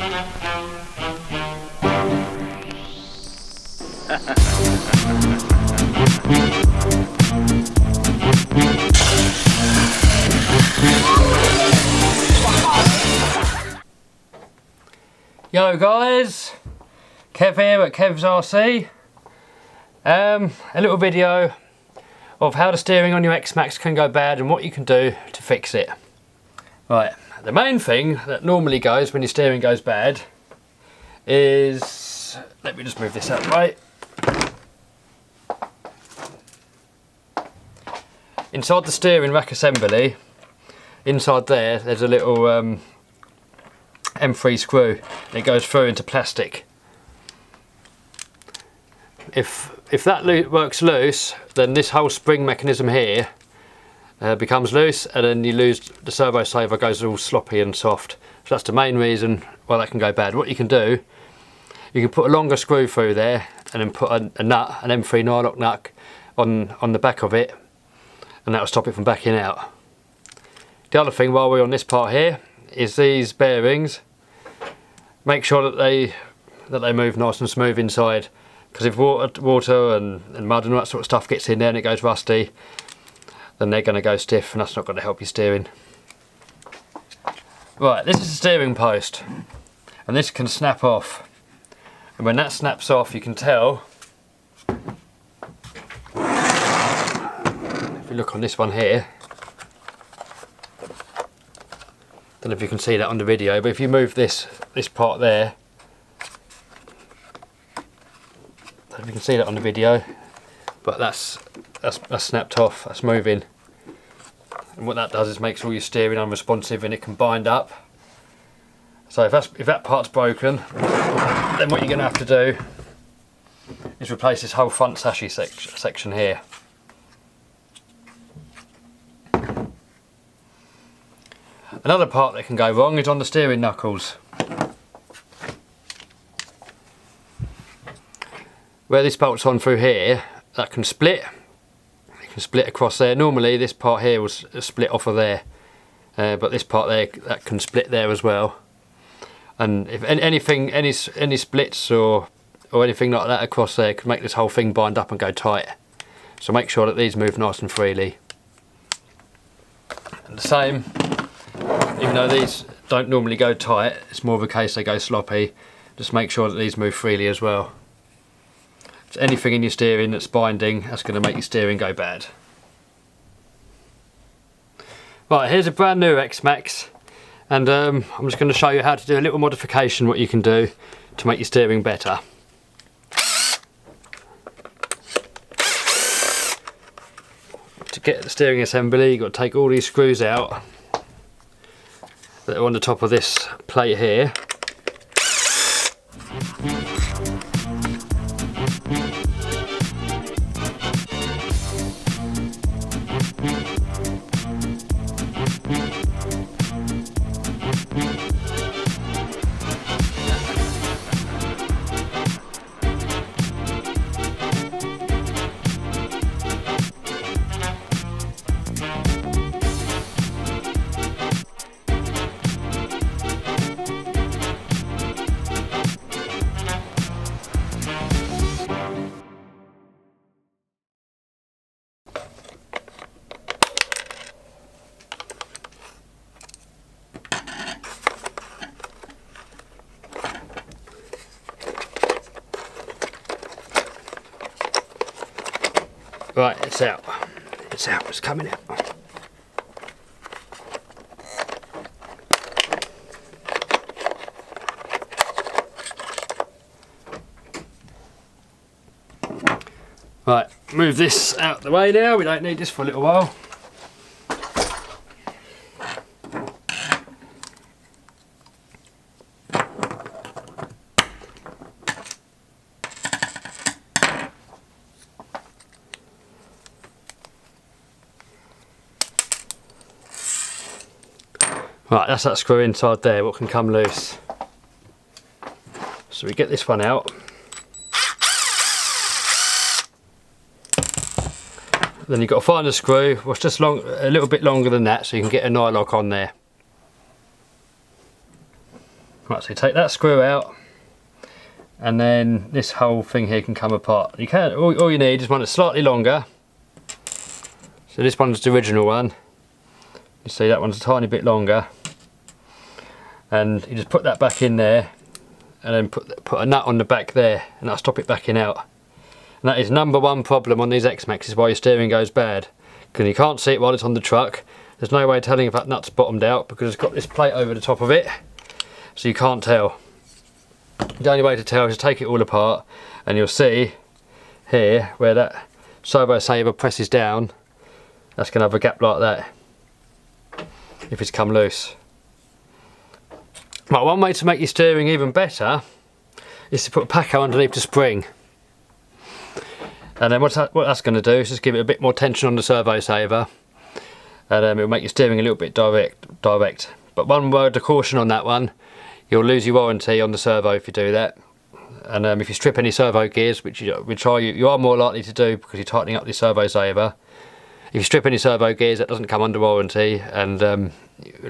Yo guys, Kev here at Kev's RC. A little video of how the steering on your X-Maxx can go bad and what you can do to fix it. Right, the main thing that normally goes when your steering goes bad is, let me just move this out of the way. Inside the steering rack assembly, inside there's a little M3 screw. It goes through into plastic. If that works loose, then this whole spring mechanism here becomes loose, and then you lose the servo saver, goes all sloppy and soft. So that's the main reason why that can go bad. What you can do, you can put a longer screw through there and then put a nut, an M3 nylock nut on the back of it, and that will stop it from backing out. The other thing while we're on this part here is these bearings. Make sure that they move nice and smooth inside, because if water and mud and all that sort of stuff gets in there and it goes rusty, then they're going to go stiff, and that's not going to help your steering. Right, this is the steering post, and this can snap off, and when that snaps off you can tell, if you look on this one here, don't know if you can see that on the video, but if you move this part there, don't know if you can see that on the video, but that's snapped off, that's moving. And what that does is makes all your steering unresponsive and it can bind up. So if that part's broken, then what you're going to have to do is replace this whole front sash section here. Another part that can go wrong is on the steering knuckles. Where this bolt's on through here, that can split. It can split across there. Normally this part here was split off of there, but this part there, that can split there as well. And if any splits or anything like that across there could make this whole thing bind up and go tight. So make sure that these move nice and freely. And the same, even though these don't normally go tight, it's more of a case they go sloppy. Just make sure that these move freely as well. So anything in your steering that's binding, that's going to make your steering go bad. Right, here's a brand new X-Maxx, and I'm just going to show you how to do a little modification, what you can do to make your steering better. To get the steering assembly, you've got to take all these screws out that are on the top of this plate here. Right, it's out. It's out, it's coming out. Right, move this out the way now, we don't need this for a little while. Right, that's that screw inside there, what can come loose. So we get this one out. Then you've got to find a screw, what's just a little bit longer than that, so you can get a nylock on there. Right, so you take that screw out, and then this whole thing here can come apart. You can, all you need is one that's slightly longer. So this one's the original one. You see that one's a tiny bit longer. And you just put that back in there, and then put a nut on the back there, and that'll stop it backing out. And that is #1 problem on these X-Maxx, is why your steering goes bad. Because you can't see it while it's on the truck. There's no way of telling if that nut's bottomed out because it's got this plate over the top of it. So you can't tell. The only way to tell is to take it all apart, and you'll see here where that servo saver presses down, that's going to have a gap like that if it's come loose. Right, one way to make your steering even better is to put a packer underneath the spring. And then what that's going to do is just give it a bit more tension on the servo saver, and it'll make your steering a little bit direct. But one word of caution on that one, you'll lose your warranty on the servo if you do that. And if you strip any servo gears, which you are more likely to do because you're tightening up the servo saver, if you strip any servo gears, that doesn't come under warranty, and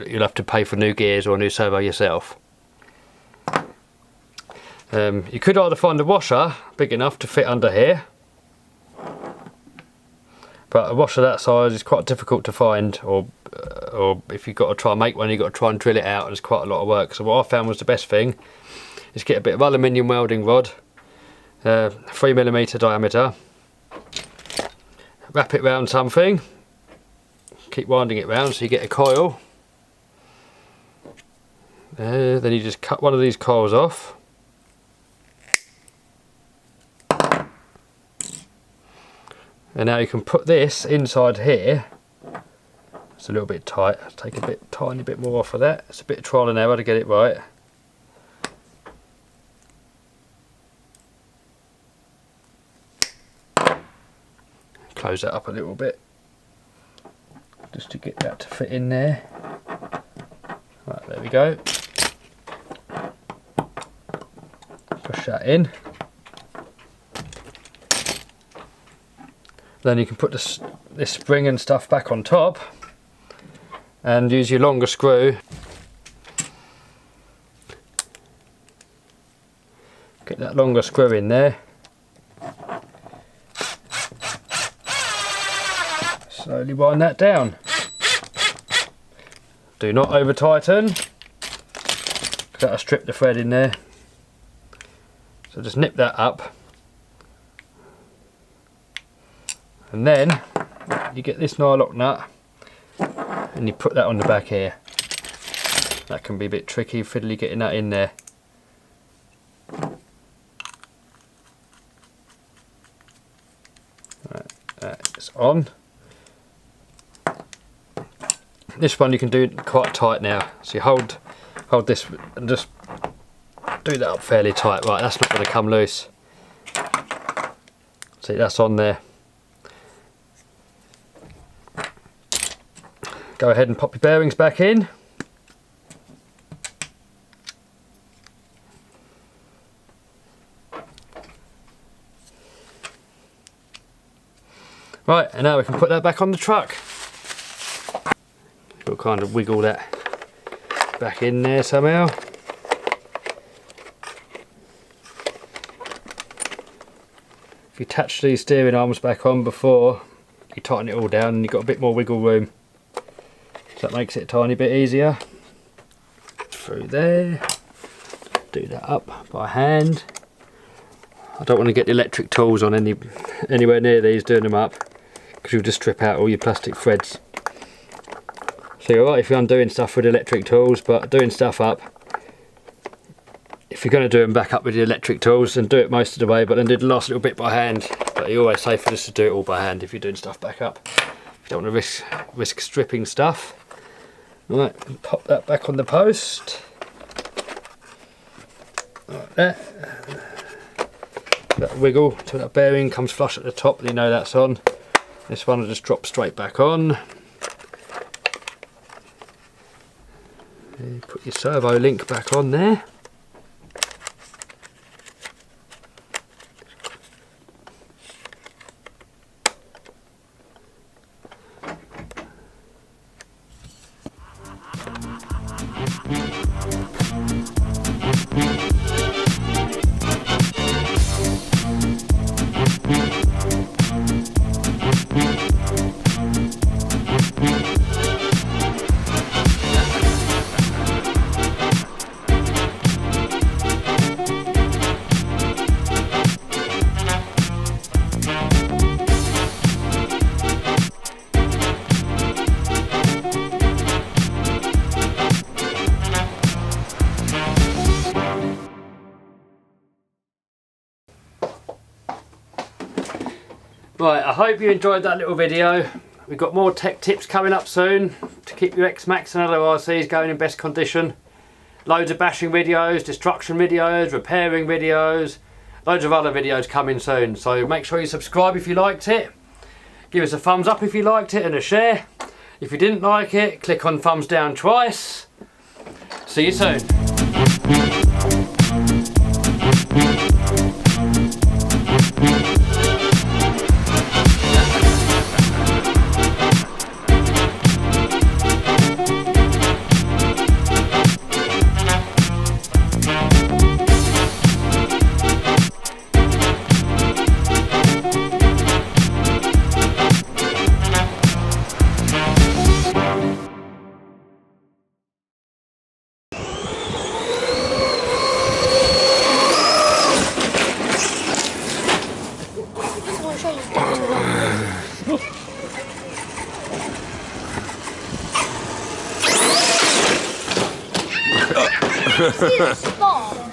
you'll have to pay for new gears or a new servo yourself. You could either find a washer big enough to fit under here, but a washer that size is quite difficult to find, or if you've got to try and make one, you've got to try and drill it out, and it's quite a lot of work. So what I found was the best thing is get a bit of aluminium welding rod, 3mm diameter, wrap it round something, keep winding it round so you get a coil. Then you just cut one of these coils off. And now you can put this inside here. It's a little bit tight. Let's take a tiny bit more off of that. It's a bit of trial and error to get it right. Close that up a little bit, just to get that to fit in there. Right, there we go. Push that in. Then you can put this spring and stuff back on top, and use your longer screw. Get that longer screw in there. Slowly wind that down. Do not over tighten, because that'll strip the thread in there. So just nip that up. And then you get this nylock nut and you put that on the back here. That can be a bit tricky, fiddly getting that in there. Right, that's on. This one you can do quite tight now. So you hold this and just do that up fairly tight. Right, that's not going to come loose. See, that's on there. Go ahead and pop your bearings back in. Right, and now we can put that back on the truck. We'll kind of wiggle that back in there somehow. If you attach these steering arms back on before you tighten it all down, and you've got a bit more wiggle room. So that makes it a tiny bit easier. Through there. Do that up by hand. I don't want to get the electric tools on anywhere near these doing them up, because you'll just strip out all your plastic threads. So you're right if you're undoing stuff with electric tools, but doing stuff up, if you're going to do them back up with the electric tools, then do it most of the way, but then do the last little bit by hand. But you're always safer just to do it all by hand if you're doing stuff back up. You don't want to risk stripping stuff. Right, pop that back on the post. Like that. That wiggle till that bearing comes flush at the top, you know that's on. This one will just drop straight back on. Put your servo link back on there. Right, I hope you enjoyed that little video. We've got more tech tips coming up soon to keep your X-Maxx and other RCs going in best condition. Loads of bashing videos, destruction videos, repairing videos, loads of other videos coming soon. So make sure you subscribe if you liked it. Give us a thumbs up if you liked it and a share. If you didn't like it, click on thumbs down twice. See you soon. Stop!